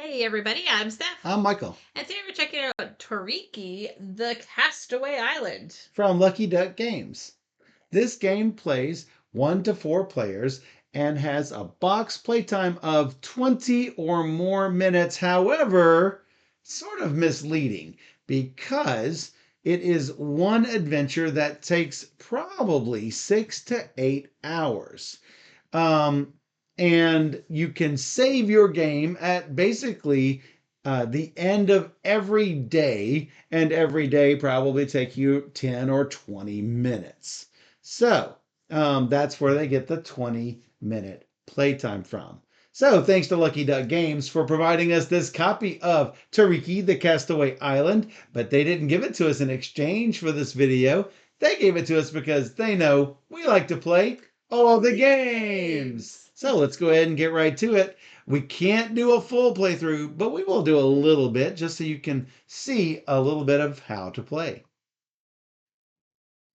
Hey everybody, I'm Steph. I'm Michael And today we're checking out Toriki, the Castaway Island. from Lucky Duck Games. This game plays 1 to 4 players and has a box playtime of 20 or more minutes. However, sort of misleading because it is one adventure that takes probably 6 to 8 hours. Um, and you can save your game at basically the end of every day, and every day probably take you 10 or 20 minutes. So that's where they get the 20-minute playtime from. So thanks to Lucky Duck Games for providing us this copy of Toriki, the Castaway Island, but they didn't give it to us in exchange for this video. They gave it to us because they know we like to play all the games. So let's go ahead and get right to it. We can't do a full playthrough, but we will do a little bit just so you can see a little bit of how to play.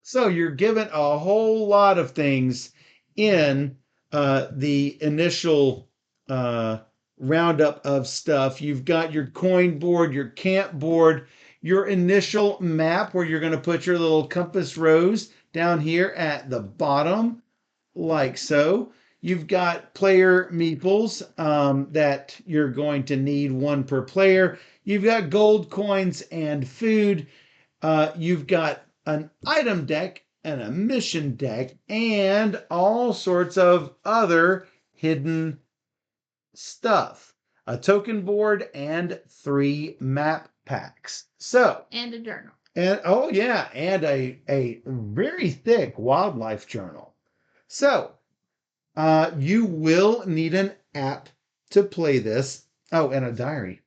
So you're given a whole lot of things in the initial roundup of stuff. You've got your coin board, your camp board, your initial map where you're going to put your little compass rose down here at the bottom, like so. You've got player meeples that you're going to need one per player. You've got gold coins and food. You've got an item deck and a mission deck and all sorts of other hidden stuff. A token board and 3 map packs. So, And a journal. and oh yeah, and a very thick wildlife journal. So, you will need an app to play this. Oh, and a diary.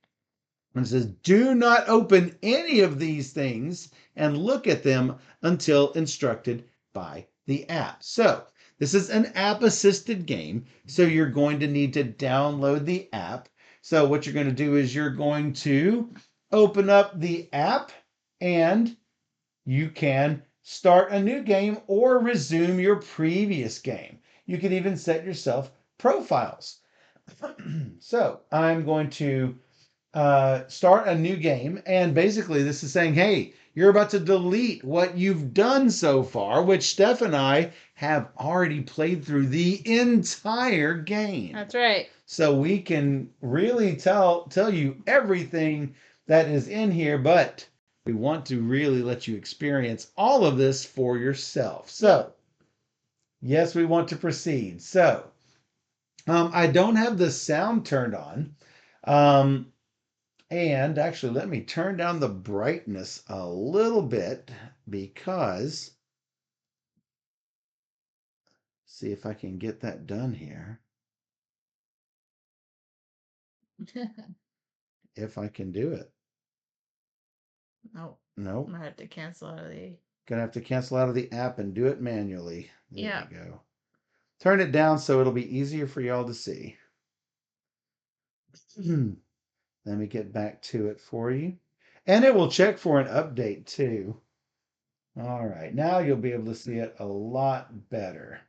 And it says, do not open any of these things and look at them until instructed by the app. So this is an app-assisted game, so you're going to need to download the app. So what you're going to do is you're going to open up the app and you can start a new game or resume your previous game. You can even set yourself profiles. So I'm going to start a new game, and basically this is saying, hey, you're about to delete what you've done so far, which Steph and I have already played through the entire game. That's right. So we can really tell you everything that is in here, but we want to really let you experience all of this for yourself. So yes, we want to proceed. So I don't have the sound turned on. And actually, let me turn down the brightness a little bit because, see if I can get that done here. If I can do it. Oh, Nope. I'm gonna have to cancel out of the. Gonna have to cancel out of the app and do it manually. There Yeah. we go. Turn it down so it'll be easier for y'all to see. Let me get back to it for you. And it will check for an update too. All right, now you'll be able to see it a lot better.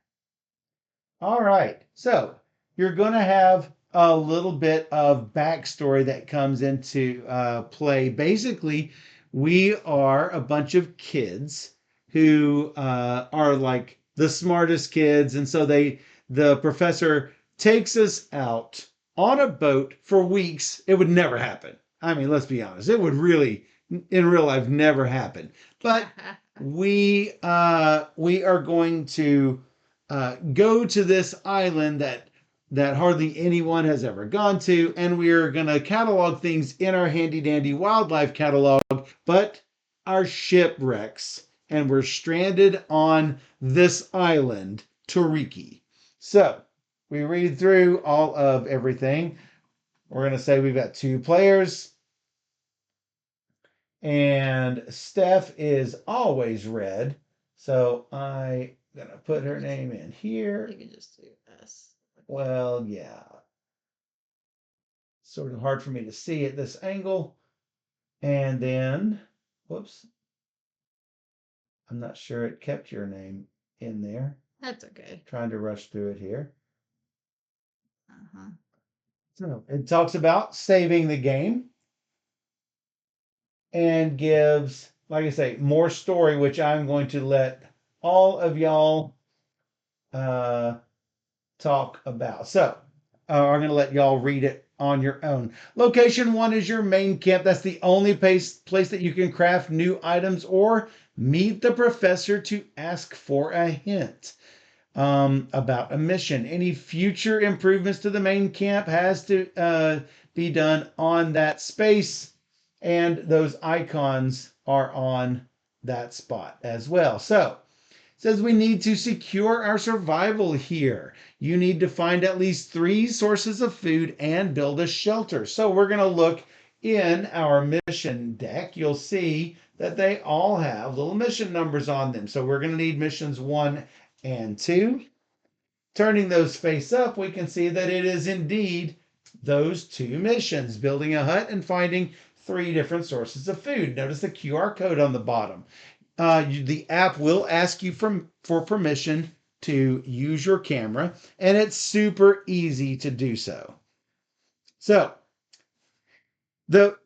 All right, so you're going to have a little bit of backstory that comes into play. Basically, we are a bunch of kids who are like the smartest kids, and so the professor takes us out on a boat for weeks. It would never happen. I mean, let's be honest, it would really, in real life, never happen. But we are going to go to this island that hardly anyone has ever gone to, and we are going to catalog things in our handy dandy wildlife catalog, but our ship wrecks and we're stranded on this island, Toriki. So we read through all of everything. We're going to say we've got 2 players, and Steph is always red, so I'm going to put her name in here. You can just do S. Well, yeah. Sort of hard for me to see at this angle. And then, whoops. I'm not sure it kept your name in there. That's okay. Trying to rush through it here. Uh-huh. So it talks about saving the game and gives, like I say, more story, which I'm going to let all of y'all uh, talk about. So I'm going to let y'all read it on your own. Location 1 is your main camp. That's the only place that you can craft new items or meet the professor to ask for a hint about a mission. Any future improvements to the main camp has to be done on that space, and those icons are on that spot as well. So says we need to secure our survival here. You need to find at least 3 sources of food and build a shelter. So we're going to look in our mission deck. You'll see that they all have little mission numbers on them. So we're going to need missions 1 and 2. Turning those face up, we can see that it is indeed those 2 missions, building a hut and finding 3 different sources of food. Notice the QR code on the bottom. The app will ask you for permission to use your camera, and it's super easy to do so. So the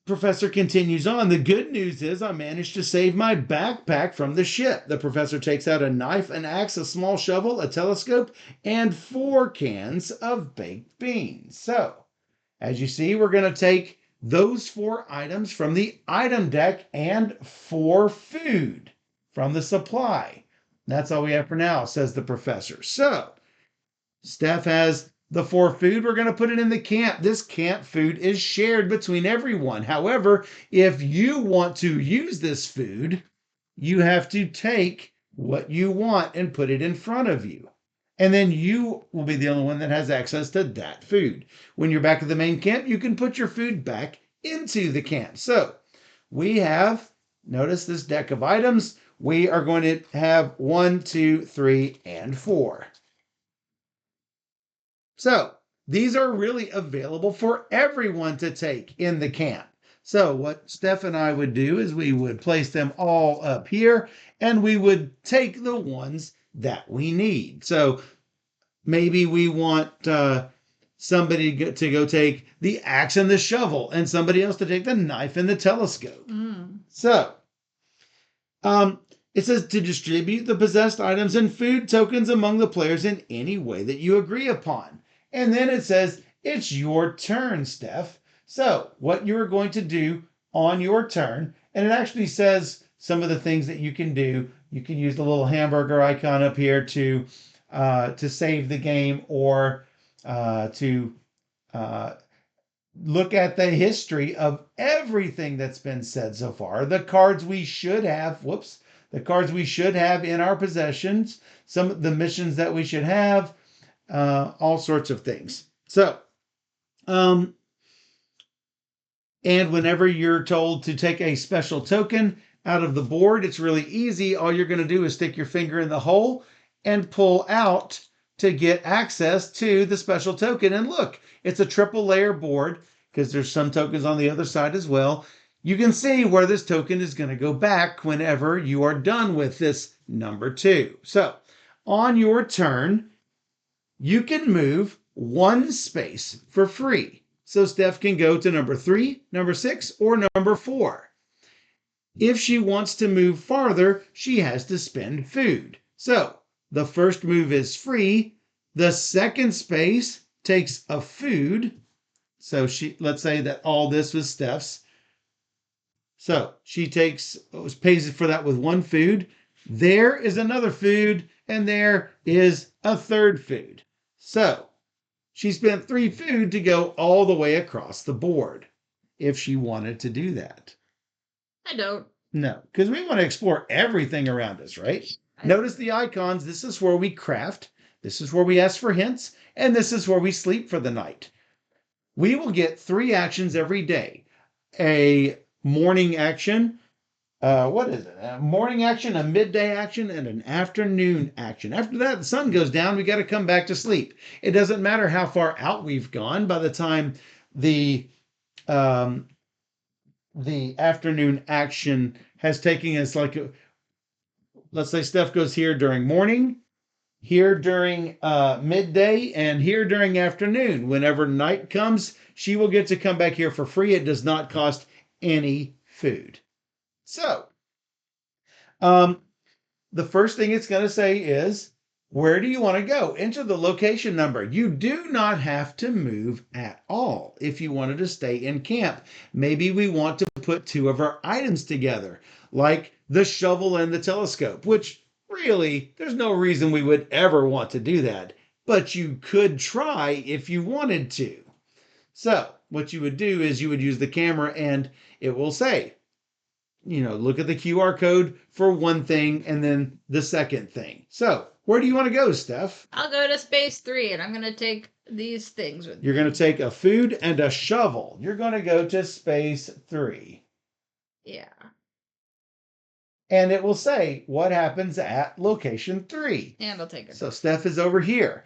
professor continues on. The good news is I managed to save my backpack from the ship. The professor takes out a knife, an axe, a small shovel, a telescope, and 4 cans of baked beans. So, as you see, we're going to take those 4 items from the item deck and 4 food from the supply. That's all we have for now, says the professor. So, Steph has the 4 food. We're going to put it in the camp. This camp food is shared between everyone. However, if you want to use this food, you have to take what you want and put it in front of you. And then you will be the only one that has access to that food. When you're back at the main camp, you can put your food back into the camp. So we have, notice this deck of items. We are going to have 1, 2, 3, and 4. So these are really available for everyone to take in the camp. So what Steph and I would do is we would place them all up here and we would take the ones that we need. So maybe we want somebody to go take the axe and the shovel and somebody else to take the knife and the telescope. So it says to distribute the possessed items and food tokens among the players in any way that you agree upon. And then it says, it's your turn, Steph. So what you're going to do on your turn, and it actually says some of the things that you can do. You can use the little hamburger icon up here to save the game or to look at the history of everything that's been said so far. The cards we should have, the cards we should have in our possessions, some of the missions that we should have, all sorts of things. So, and whenever you're told to take a special token out of the board, it's really easy. All you're going to do is stick your finger in the hole and pull out to get access to the special token. And look, it's a triple layer board because there's some tokens on the other side as well. You can see where this token is going to go back whenever you are done with this number 2. So on your turn, you can move 1 space for free. So Steph can go to number 3, number 6, or number 4. If she wants to move farther, she has to spend food. So the first move is free. The second space takes a food. So let's say that all this was Steph's. So she pays for that with 1 food. There is another food, and there is a third food. So she spent 3 food to go all the way across the board if she wanted to do that. I don't. No, because we want to explore everything around us, right? Notice the icons. This is where we craft. This is where we ask for hints. And this is where we sleep for the night. We will get 3 actions every day. A morning action. What is it? A morning action, a midday action, and an afternoon action. After that, the sun goes down. We got to come back to sleep. It doesn't matter how far out we've gone. By the time the afternoon action has taken us, like, let's say Steph goes here during morning. here during midday and here during afternoon. Whenever night comes, she will get to come back here for free. It does not cost any food. So, um, the first thing it's going to say is, where do you want to go? Enter the location number. You do not have to move at all if you wanted to stay in camp. Maybe we want to put two of our items together, like the shovel and the telescope, which really, there's no reason we would ever want to do that. But you could try if you wanted to. So, what you would do is you would use the camera and it will say, look at the QR code for one thing and then the second thing. So, where do you want to go, Steph? I'll go to space 3 and I'm going to take these things with me. You're going to take a food and a shovel. You're going to go to space 3. Yeah. And it will say what happens at location 3. And I'll take it. So, Steph is over here.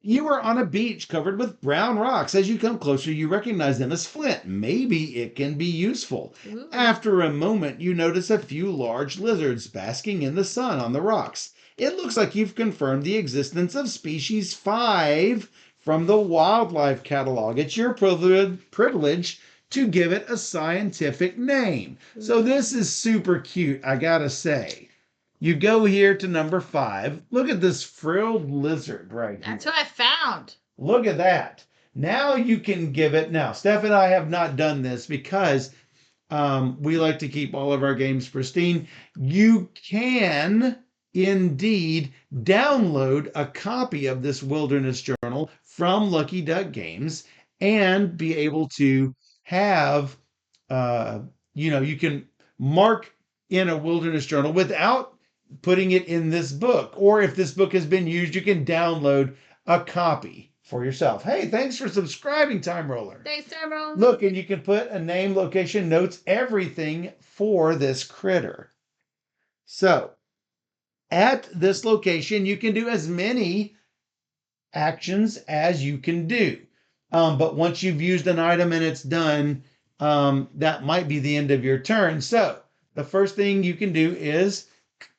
You are on a beach covered with brown rocks. As you come closer, you recognize them as flint. Maybe it can be useful. Ooh. After a moment, you notice a few large lizards basking in the sun on the rocks. It looks like you've confirmed the existence of species 5 from the wildlife catalog. It's your privilege to give it a scientific name. So this is super cute, I gotta say. You go here to number 5. Look at this frilled lizard right here. That's what I found. Look at that. Now you can give it. Now, Steph and I have not done this because we like to keep all of our games pristine. You can indeed download a copy of this wilderness journal from Lucky Duck Games and be able to have, you can mark in a wilderness journal without putting it in this book. Or if this book has been used, you can download a copy for yourself. Hey, thanks for subscribing, Time Roller. Thanks, Time Roller. Look, and you can put a name, location, notes, everything for this critter. So, at this location, you can do as many actions as you can do. But once you've used an item and it's done, that might be the end of your turn. So, the first thing you can do is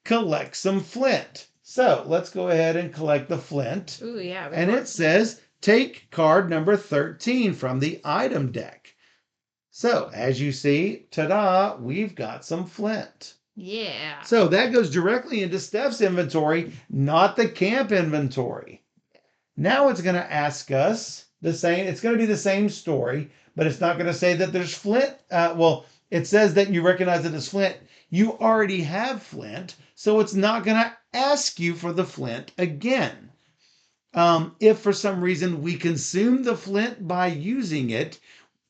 collect some flint. So let's go ahead and collect the flint. Ooh, yeah. And it says, take card number 13 from the item deck. So as you see, ta-da, we've got some flint. Yeah. So that goes directly into Steph's inventory, not the camp inventory. Now it's going to ask us the same. It's going to be the same story, but it's not going to say that there's flint. It says that you recognize it as flint. You already have flint, so it's not going to ask you for the flint again. If for some reason we consume the flint by using it,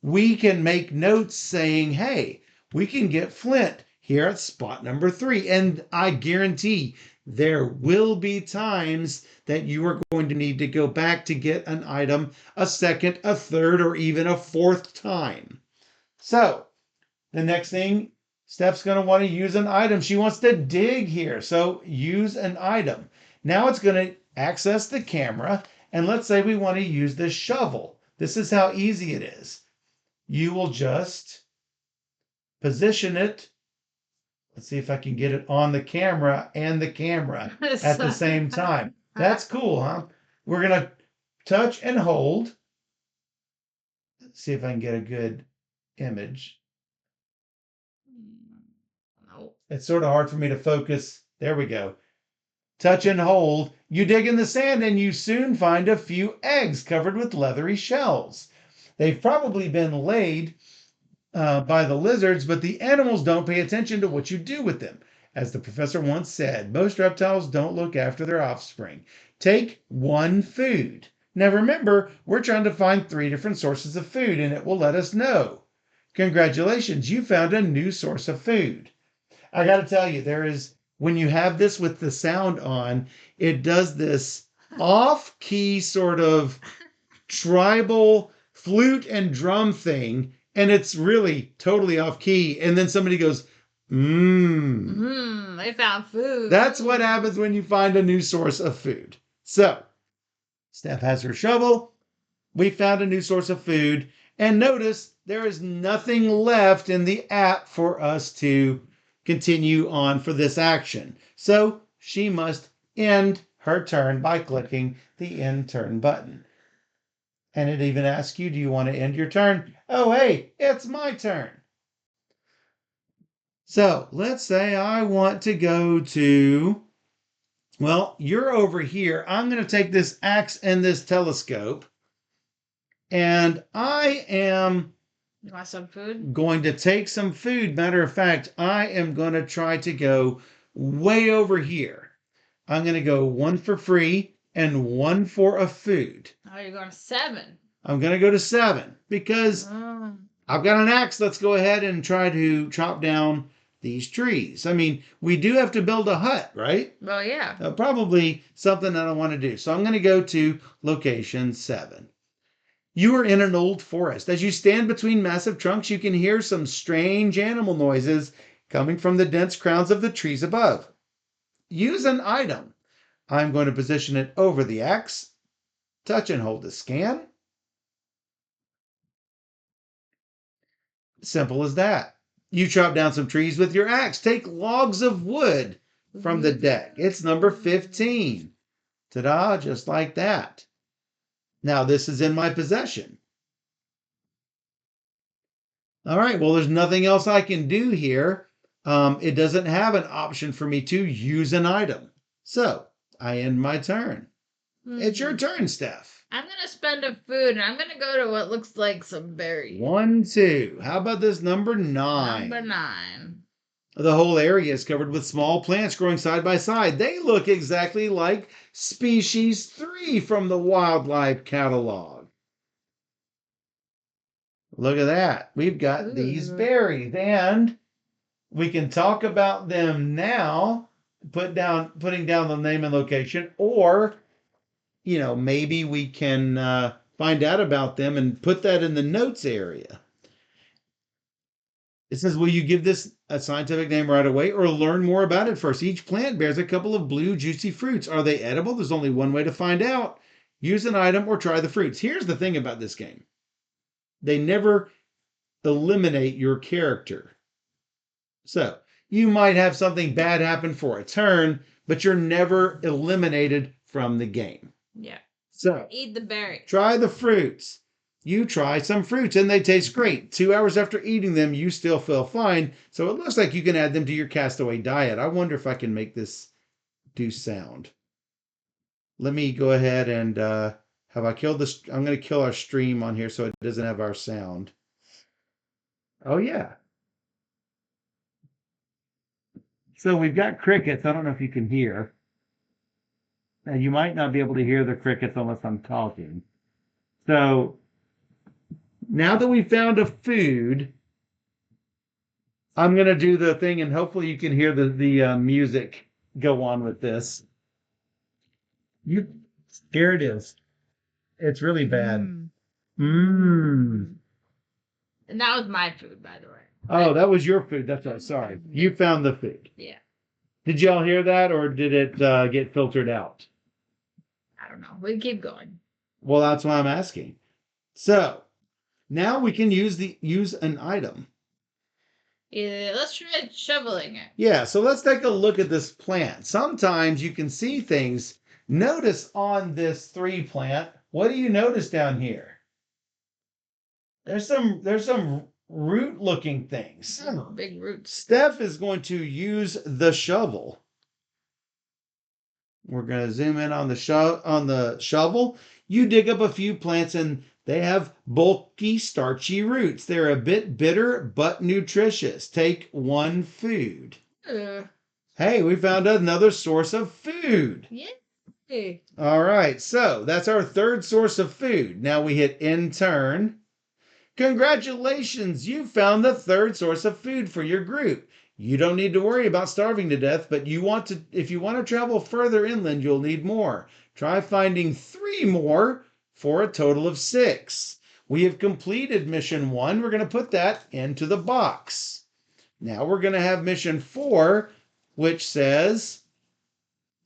we can make notes saying, hey, we can get flint here at spot number 3. And I guarantee there will be times that you are going to need to go back to get an item a second, a third, or even a fourth time. So the next thing, Steph's going to want to use an item. She wants to dig here. So use an item. Now it's going to access the camera. And let's say we want to use this shovel. This is how easy it is. You will just position it. Let's see if I can get it on the camera and the camera at the same time. That's cool, huh? We're going to touch and hold. Let's see if I can get a good image. It's sort of hard for me to focus. There we go. Touch and hold. You dig in the sand and you soon find a few eggs covered with leathery shells. They've probably been laid by the lizards, but the animals don't pay attention to what you do with them. As the professor once said, most reptiles don't look after their offspring. Take one food. Now remember, we're trying to find 3 different sources of food, and it will let us know. Congratulations, you found a new source of food. I got to tell you, when you have this with the sound on, it does this off-key sort of tribal flute and drum thing, and it's really totally off-key. And then somebody goes, they found food. That's what happens when you find a new source of food. So, Steph has her shovel. We found a new source of food. And notice there is nothing left in the app for us to continue on for this action. So she must end her turn by clicking the end turn button. And it even asks you, do you want to end your turn? Oh, hey, it's my turn. So let's say I want to go to, well, you're over here. I'm going to take this axe and this telescope, and I am You want some food? going to take some food. Matter of fact, I am going to try to go way over here. I'm going to go one for free and one for a food. Oh, you're going to 7. I'm going to go to 7 because I've got an axe. Let's go ahead and try to chop down these trees. I mean, we do have to build a hut, right? Well, yeah. Probably something that I want to do. So I'm going to go to location 7. You are in an old forest. As you stand between massive trunks, you can hear some strange animal noises coming from the dense crowns of the trees above. Use an item. I'm going to position it over the axe. Touch and hold to scan. Simple as that. You chop down some trees with your axe. Take logs of wood from the deck. It's number 15. Ta-da, just like that. Now this is in my possession. All right, well, there's nothing else I can do here. It doesn't have an option for me to use an item. So I end my turn. It's your turn, Steph. I'm going to spend a food, and I'm going to go to what looks like some berries. 1, 2. How about this number 9? Number 9. The whole area is covered with small plants growing side by side. They look exactly like species 3 from the wildlife catalog. Look at that. We've got these berries, and we can talk about them now, putting down the name and location, or, maybe we can find out about them and put that in the notes area. It says, will you give this a scientific name right away or learn more about it first? Each plant bears a couple of blue, juicy fruits. Are they edible? There's only one way to find out. Use an item or try the fruits. Here's the thing about this game. They never eliminate your character. So you might have something bad happen for a turn, but you're never eliminated from the game. Yeah. So eat the berry. Try the fruits. You try some fruits and they taste great. 2 hours after eating them, you still feel fine. So it looks like you can add them to your Castaway diet. I wonder if I can make this do sound. Let me go ahead and have I killed this? I'm going to kill our stream on here so it doesn't have our sound. Oh, yeah. So we've got crickets. I don't know if you can hear. Now, you might not be able to hear the crickets unless I'm talking. So now that we found a food, I'm going to do the thing, and hopefully you can hear the music go on with this. Here it is. It's really bad. And that was my food, by the way. Oh, that was your food. That's right. Sorry. You found the food. Yeah. Did y'all hear that, or did it get filtered out? I don't know. We keep going. Well, that's why I'm asking. So now we can use an item. Yeah, let's try shoveling it. Yeah, so let's take a look at this plant. Sometimes you can see things. Notice on this 3 plant, what do you notice down here? There's some root-looking things. Big roots. Steph is going to use the shovel. We're going to zoom in on the shovel. You dig up a few plants and they have bulky, starchy roots. They're a bit bitter but nutritious. Take 1 food. Hey, we found another source of food. Yeah. All right, so that's our 3rd source of food. Now we hit end turn. Congratulations, you found the 3rd source of food for your group. You don't need to worry about starving to death, but if you want to travel further inland, you'll need more. Try finding 3 more for a total of 6. We have completed mission 1. We're going to put that into the box. Now we're going to have mission 4, which says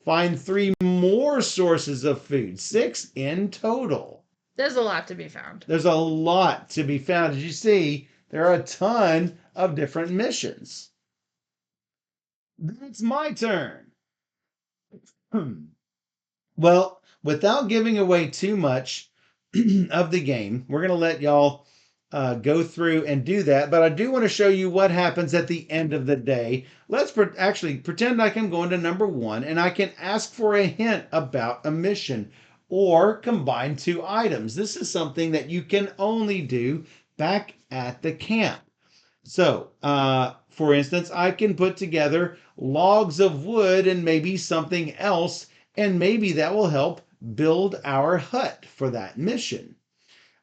find 3 more sources of food. 6 in total. There's a lot to be found. There's a lot to be found. As you see, there are a ton of different missions. That's my turn. Well, without giving away too much of the game, we're going to let y'all go through and do that. But I do want to show you what happens at the end of the day. Let's actually pretend like I'm going to number 1 and I can ask for a hint about a mission or combine 2 items. This is something that you can only do back at the camp. So, for instance, I can put together logs of wood and maybe something else, and maybe that will help build our hut for that mission.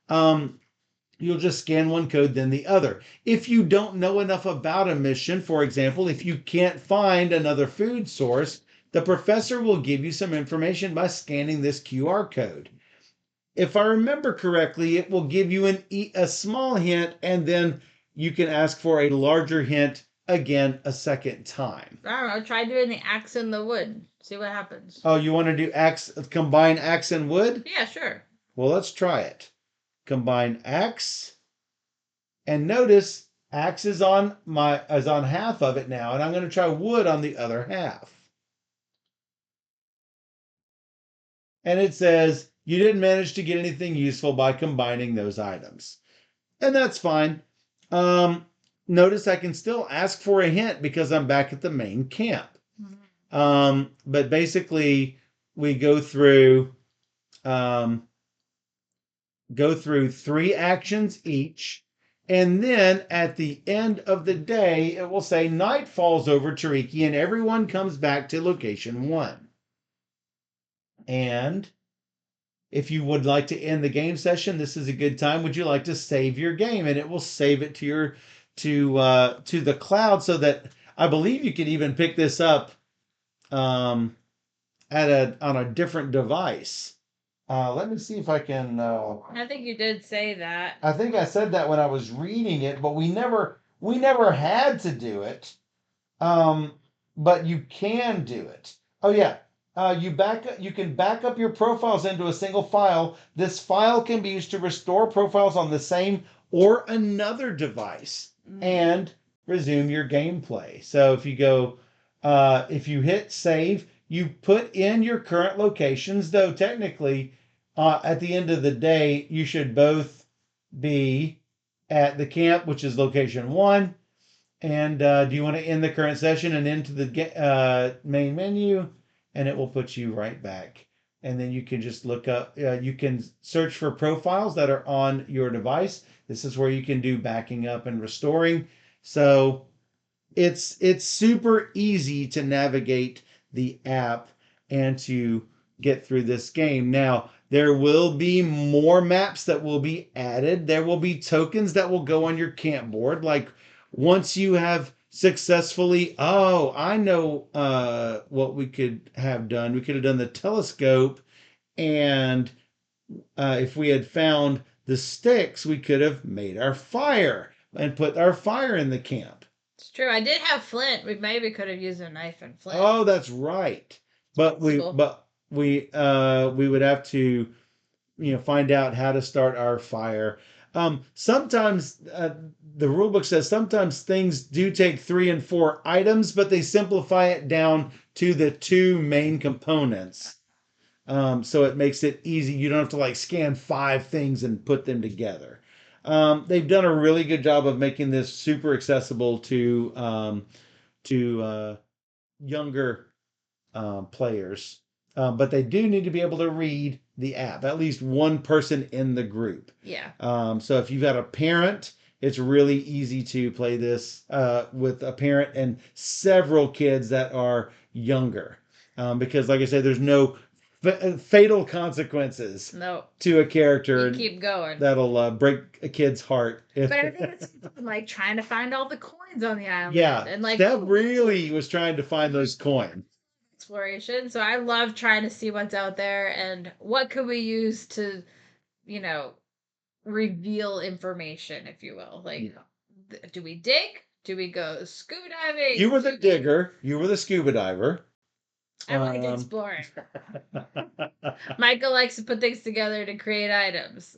Um, you'll just scan one code, then the other. If you don't know enough about a mission, for example, if you can't find another food source, the professor will give you some information by scanning this QR code. If I remember correctly, it will give you a small hint, and then you can ask for a larger hint again a second time. I don't know. Try doing the axe in the wood. See what happens. Oh, you want to do combine axe and wood? Yeah, sure. Well, let's try it. Combine axe, and notice axe is on half of it now, and I'm going to try wood on the other half. And it says you didn't manage to get anything useful by combining those items. And that's fine. Notice I can still ask for a hint because I'm back at the main camp. But basically, we go through 3 actions each, and then at the end of the day, it will say night falls over Toriki, and everyone comes back to location 1. And if you would like to end the game session, this is a good time. Would you like to save your game? And it will save it to your to the cloud, so that I believe you can even pick this up on a different device. Let me see if I can. I think you did say that. I think I said that when I was reading it, but we never had to do it. But you can do it. Oh yeah. You can back up your profiles into a single file. This file can be used to restore profiles on the same or another device and resume your gameplay. So if you hit save, you put in your current locations, though technically at the end of the day, you should both be at the camp, which is location 1. And do you want to end the current session and into the main menu? And it will put you right back. And then you can just look up, you can search for profiles that are on your device. This is where you can do backing up and restoring. So it's super easy to navigate the app and to get through this game. Now, there will be more maps that will be added. There will be tokens that will go on your camp board. Like once you have successfully, I know what we could have done. We could have done the telescope, and if we had found the sticks, we could have made our fire and put our fire in the camp. It's true. I did have flint. We maybe could have used a knife and flint. Oh, that's right. But we would have to find out how to start our fire. Sometimes the rule book says sometimes things do take 3 and 4 items, but they simplify it down to the 2 main components. So it makes it easy. You don't have to scan 5 things and put them together. They've done a really good job of making this super accessible to younger players. But they do need to be able to read the app, at least one person in the group. Yeah. So if you've got a parent, it's really easy to play this with a parent and several kids that are younger. Because like I said, there's no fatal consequences to a character. You keep going. That'll break a kid's heart. But I think it's like trying to find all the coins on the island. Yeah. And Steph really was trying to find those coins. Exploration. So I love trying to see what's out there and what could we use to, reveal information, if you will. Do we dig? Do we go scuba diving? You were the digger. You were the scuba diver. I like exploring. Michael likes to put things together to create items.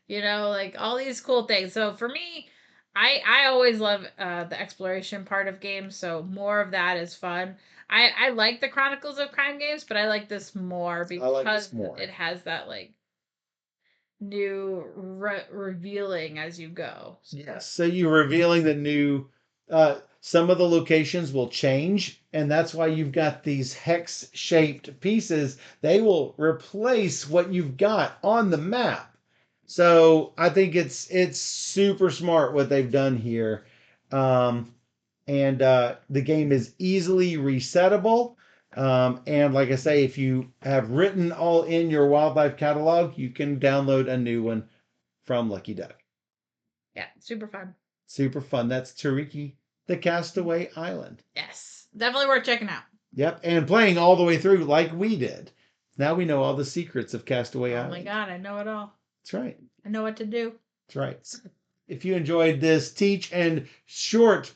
All these cool things. So for me, I always love the exploration part of games. So more of that is fun. I like the Chronicles of Crime games, but I like this more I like this because more. it has that like new revealing as you go. Yes. So you're revealing the new. Some of the locations will change, and that's why you've got these hex-shaped pieces. They will replace what you've got on the map. So I think it's super smart what they've done here. Um, and the game is easily resettable. And like I say, if you have written all in your wildlife catalog, you can download a new one from Lucky Duck. Yeah, super fun. Super fun. That's Toriki, the Castaway Island. Yes, definitely worth checking out. Yep, and playing all the way through like we did. Now we know all the secrets of Castaway Oh Island. my god, I know it all. That's right. I know what to do. That's right. If you enjoyed this teach and short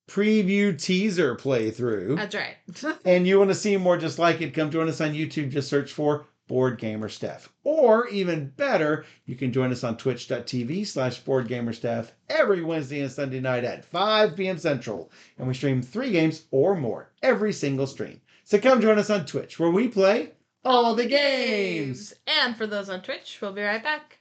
preview teaser playthrough, That's right. and you want to see more just like it, come join us on YouTube. Just search for Board Gamer Steph. Or even better, you can join us on twitch.tv/Board Gamer Steph every Wednesday and Sunday night at 5 p.m. Central. And we stream 3 games or more every single stream. So come join us on Twitch where we play all the games. And for those on Twitch, we'll be right back.